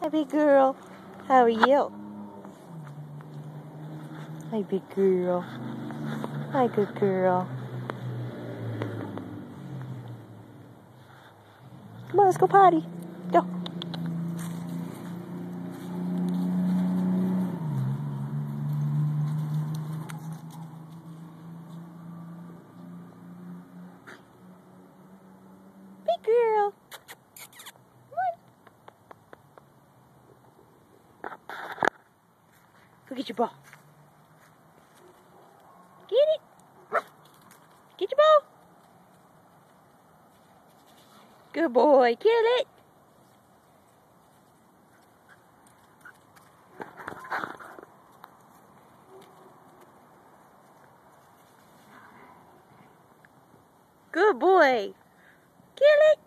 Hi, big girl. How are you? Hi, big girl. Hi, good girl. Come on, let's go potty. Go. Big girl. Come on. Go get your ball. Get it. Get your ball. Good boy. Kill it. Good boy. Kill it.